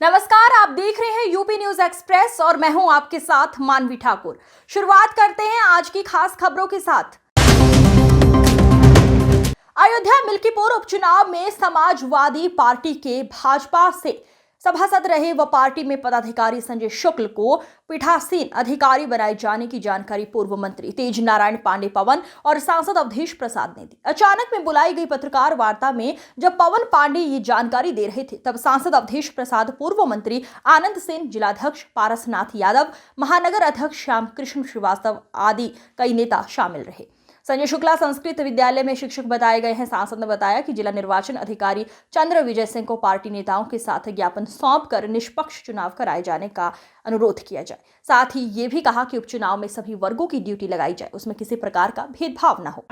नमस्कार, आप देख रहे हैं यूपी न्यूज एक्सप्रेस और मैं हूं आपके साथ मानवी ठाकुर। शुरुआत करते हैं आज की खास खबरों के साथ। अयोध्या मिल्कीपुर उपचुनाव में समाजवादी पार्टी के भाजपा से सभासद रहे व पार्टी में पदाधिकारी संजय शुक्ल को पीठासीन अधिकारी बनाए जाने की जानकारी पूर्व मंत्री तेज नारायण पांडे पवन और सांसद अवधेश प्रसाद ने दी। अचानक में बुलाई गई पत्रकार वार्ता में जब पवन पांडे ये जानकारी दे रहे थे, तब सांसद अवधेश प्रसाद, पूर्व मंत्री आनंद सेन, जिलाध्यक्ष पारसनाथ यादव, महानगर अध्यक्ष श्याम कृष्ण श्रीवास्तव आदि कई नेता शामिल रहे। संजय शुक्ला संस्कृत विद्यालय में शिक्षक बताए गए हैं। सांसद ने बताया कि जिला निर्वाचन अधिकारी चंद्र विजय सिंह को पार्टी नेताओं के साथ ज्ञापन सौंपकर निष्पक्ष चुनाव कराए जाने का अनुरोध किया जाए। साथ ही ये भी कहा कि उपचुनाव में सभी वर्गों की ड्यूटी लगाई जाए, उसमें किसी प्रकार का भेदभाव न हो।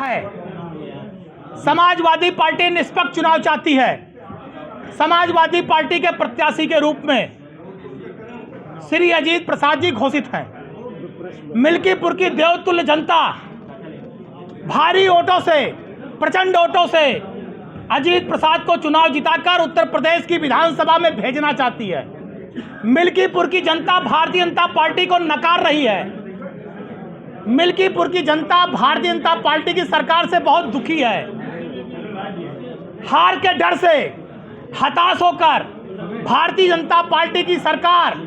समाजवादी पार्टी निष्पक्ष चुनाव चाहती है। समाजवादी पार्टी के प्रत्याशी के रूप में श्री अजीत प्रसाद जी घोषित हैं। मिल्कीपुर की देवतुल्य जनता भारी वोटों से, प्रचंड वोटों से अजीत प्रसाद को चुनाव जिताकर उत्तर प्रदेश की विधानसभा में भेजना चाहती है। मिल्कीपुर की जनता भारतीय जनता पार्टी को नकार रही है। मिल्कीपुर की जनता भारतीय जनता पार्टी की सरकार से बहुत दुखी है। हार के डर से हताश होकर भारतीय जनता पार्टी की सरकार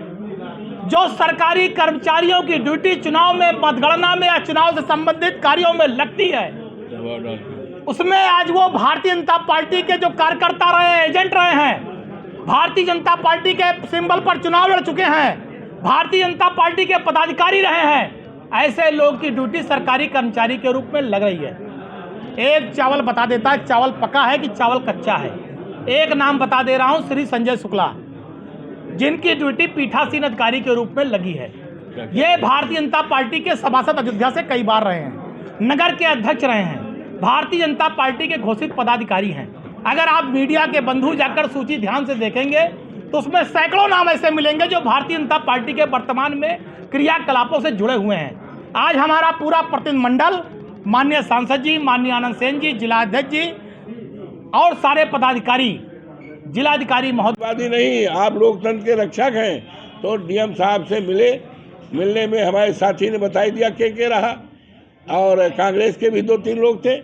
जो सरकारी कर्मचारियों की ड्यूटी चुनाव में, मतगणना में या चुनाव से संबंधित कार्यों में लगती है, उसमें आज वो भारतीय जनता पार्टी के जो कार्यकर्ता रहे, एजेंट रहे हैं, भारतीय जनता पार्टी के सिंबल पर चुनाव लड़ चुके हैं, भारतीय जनता पार्टी के पदाधिकारी रहे हैं, ऐसे लोग की ड्यूटी सरकारी कर्मचारी के रूप में लग रही है। एक चावल बता देता है चावल पका है कि चावल कच्चा है। एक नाम बता दे रहा हूं, श्री संजय शुक्ला, जिनकी ड्यूटी पीठासीन अधिकारी के रूप में लगी है। ये भारतीय जनता पार्टी के सभासद अयोध्या से कई बार रहे हैं, नगर के अध्यक्ष रहे हैं, भारतीय जनता पार्टी के घोषित पदाधिकारी हैं। अगर आप मीडिया के बंधु जाकर सूची ध्यान से देखेंगे तो उसमें सैकड़ों नाम ऐसे मिलेंगे जो भारतीय जनता पार्टी के वर्तमान में क्रियाकलापों से जुड़े हुए हैं। आज हमारा पूरा प्रतिनिधिमंडल, माननीय सांसद जी, माननीय आनंद सेन जी, जिलाध्यक्ष जी और सारे पदाधिकारी, जिलाधिकारी महोदय नहीं, आप लोकतंत्र के रक्षक हैं, तो डीएम साहब से मिलने में हमारे साथी ने बताई दिया के रहा। और कांग्रेस के भी 2-3 लोग थे,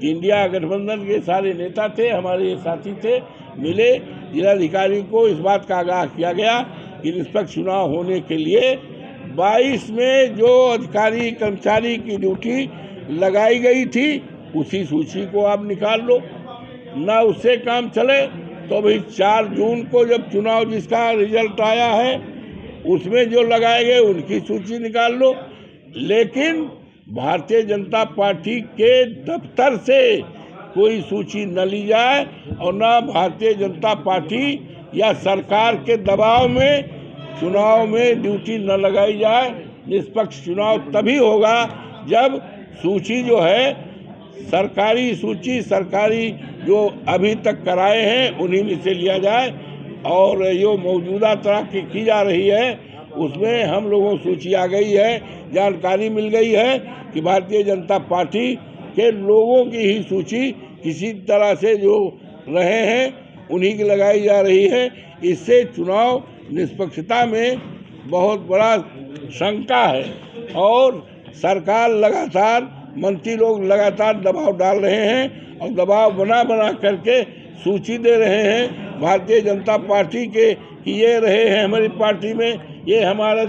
इंडिया गठबंधन के सारे नेता थे, हमारे साथी थे, मिले। जिलाधिकारी को इस बात का आगाह किया गया कि निष्पक्ष चुनाव होने के लिए 22 में जो अधिकारी कर्मचारी की ड्यूटी लगाई गई थी उसी सूची को आप निकाल लो ना, उससे काम चले तो भाई 4 जून को जब चुनाव जिसका रिजल्ट आया है उसमें जो लगाए गए उनकी सूची निकाल लो। लेकिन भारतीय जनता पार्टी के दफ्तर से कोई सूची न ली जाए और न भारतीय जनता पार्टी या सरकार के दबाव में चुनाव में ड्यूटी न लगाई जाए। निष्पक्ष चुनाव तभी होगा जब सूची जो है, सरकारी सूची, सरकारी जो अभी तक कराए हैं उन्हीं में से लिया जाए। और जो मौजूदा तरह की जा रही है उसमें हम लोगों सूची आ गई है, जानकारी मिल गई है कि भारतीय जनता पार्टी के लोगों की ही सूची किसी तरह से जो रहे हैं उन्हीं की लगाई जा रही है। इससे चुनाव निष्पक्षता में बहुत बड़ा शंका है और सरकार लगातार, मंत्री लोग लगातार दबाव डाल रहे हैं और दबाव बना करके सूची दे रहे हैं भारतीय जनता पार्टी के कि ये रहे हैं हमारी पार्टी में, ये हमारे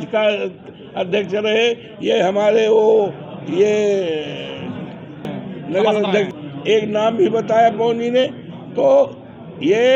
अध्यक्ष रहे, ये हमारे ये नगर अध्यक्ष, एक नाम भी बताया पौनी ने। तो ये